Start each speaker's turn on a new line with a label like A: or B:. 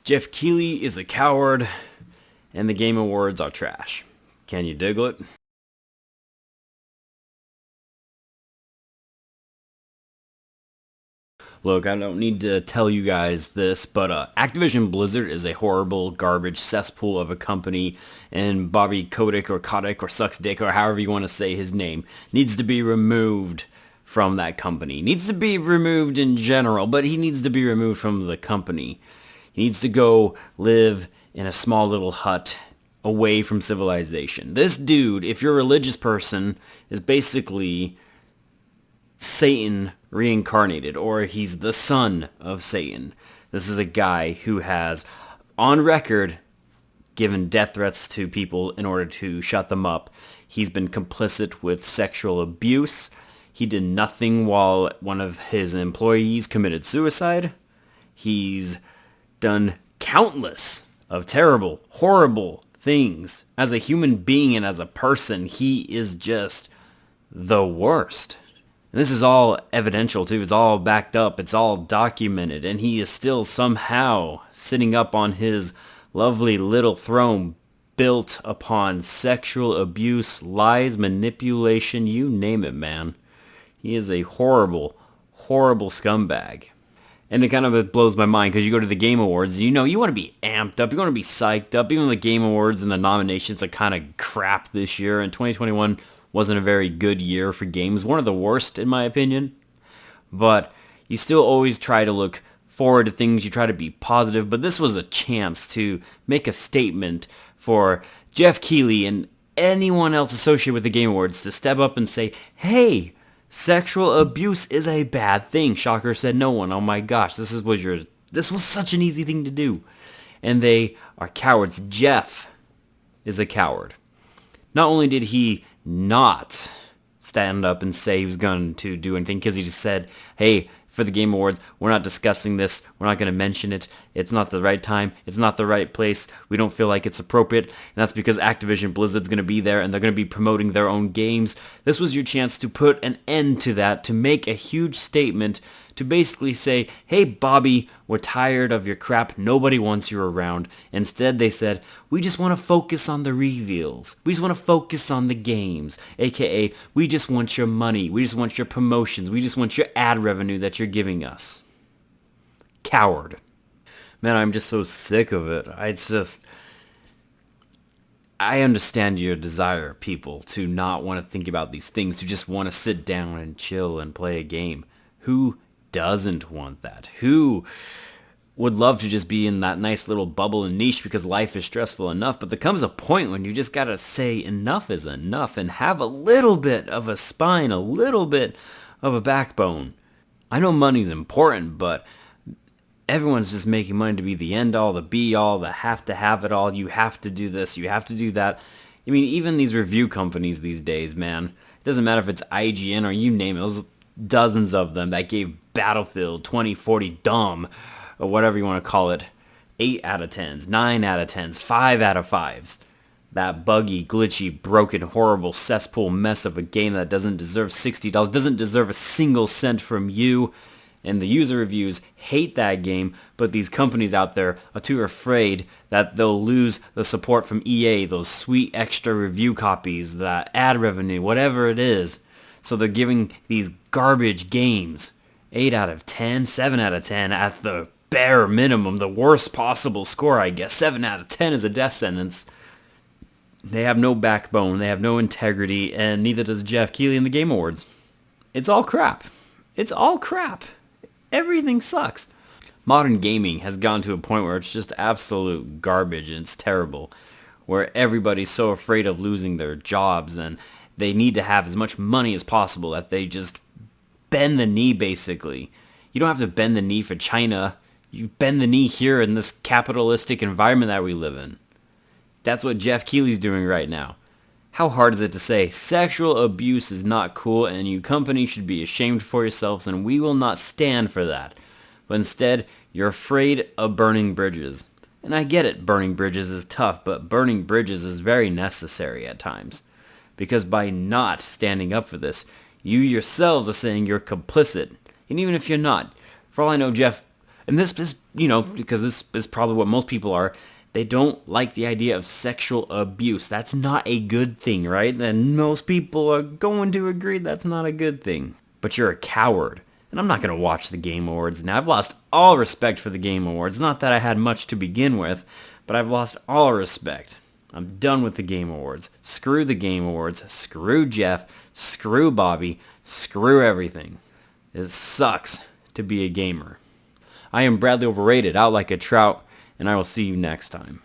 A: Geoff Keighley is a coward, and the Game Awards are trash. Can you dig it? Look, I don't need to tell you guys this, but Activision Blizzard is a horrible garbage cesspool of a company, and Bobby Kotick or Sucks Dick or however you want to say his name needs to be removed from that company. Needs to be removed in general, but he needs to be removed from the company. He needs to go live in a small little hut away from civilization. This dude, if you're a religious person, is basically Satan reincarnated, or he's the son of Satan. This is a guy who has, on record, given death threats to people in order to shut them up. He's been complicit with sexual abuse. He did nothing while one of his employees committed suicide. He's done countless of terrible, horrible things. As a human being and as a person, he is just the worst. And this is all evidential too. It's all backed up. It's all documented. And he is still somehow sitting up on his lovely little throne built upon sexual abuse, lies, manipulation, you name it, man. He is a horrible, horrible scumbag. And it kind of blows my mind because you go to the Game Awards, you want to be amped up, you want to be psyched up. Even the Game Awards and the nominations are kind of crap this year, and 2021 wasn't a very good year for games. One of the worst, in my opinion. But you still always try to look forward to things. You try to be positive. But this was a chance to make a statement for Geoff Keighley and anyone else associated with the Game Awards to step up and say, hey, sexual abuse is a bad thing. Shocker said no one. Oh my gosh, this was such an easy thing to do. And they are cowards. Geoff is a coward. Not only did he not stand up and say he was going to do anything, because he just said, hey, for the Game Awards, we're not discussing this, we're not going to mention it, it's not the right time, it's not the right place, we don't feel like it's appropriate, and that's because Activision Blizzard's going to be there and they're going to be promoting their own games. This was your chance to put an end to that, to make a huge statement, to basically say, hey Bobby, we're tired of your crap, nobody wants you around. Instead they said, we just want to focus on the reveals, we just want to focus on the games, aka we just want your money, we just want your promotions, we just want your ad revenue that you're giving us. Coward. Man, I'm just so sick of it. I understand your desire, people, to not want to think about these things, to just want to sit down and chill and play a game. Who doesn't want that? Who would love to just be in that nice little bubble and niche because life is stressful enough? But there comes a point when you just gotta say enough is enough and have a little bit of a spine, a little bit of a backbone. I know money's important, but everyone's just making money to be the end all, the be all, the have to have it all. You have to do this, you have to do that. I mean, even these review companies these days, man, it doesn't matter if it's IGN or you name it. There's dozens of them that gave Battlefield 2040 dumb, or whatever you want to call it, 8 out of 10s, 9 out of 10s, 5 out of 5s. That buggy, glitchy, broken, horrible cesspool mess of a game that doesn't deserve $60, doesn't deserve a single cent from you. And the user reviews hate that game, but these companies out there are too afraid that they'll lose the support from EA, those sweet extra review copies, the ad revenue, whatever it is. So they're giving these garbage games 8 out of 10, 7 out of 10 at the bare minimum, the worst possible score, I guess. 7 out of 10 is a death sentence. They have no backbone, they have no integrity, and neither does Geoff Keighley in the Game Awards. It's all crap. It's all crap. Everything sucks. Modern gaming has gone to a point where it's just absolute garbage and it's terrible, where everybody's so afraid of losing their jobs and they need to have as much money as possible that they just bend the knee, basically. You don't have to bend the knee for China. You bend the knee here in this capitalistic environment that we live in. That's what Geoff Keighley's doing right now. How hard is it to say sexual abuse is not cool and you companies should be ashamed for yourselves and we will not stand for that. But instead, you're afraid of burning bridges. And I get it, burning bridges is tough, but burning bridges is very necessary at times. Because by not standing up for this, you yourselves are saying you're complicit. And even if you're not, for all I know, Geoff And this is, because this is probably what most people are, they don't like the idea of sexual abuse. That's not a good thing, right? And most people are going to agree that's not a good thing. But you're a coward. And I'm not going to watch the Game Awards now. I've lost all respect for the Game Awards. Not that I had much to begin with, but I've lost all respect. I'm done with the Game Awards. Screw the Game Awards. Screw Geoff. Screw Bobby. Screw everything. It sucks to be a gamer. I am Bradley Overrated, out like a trout, and I will see you next time.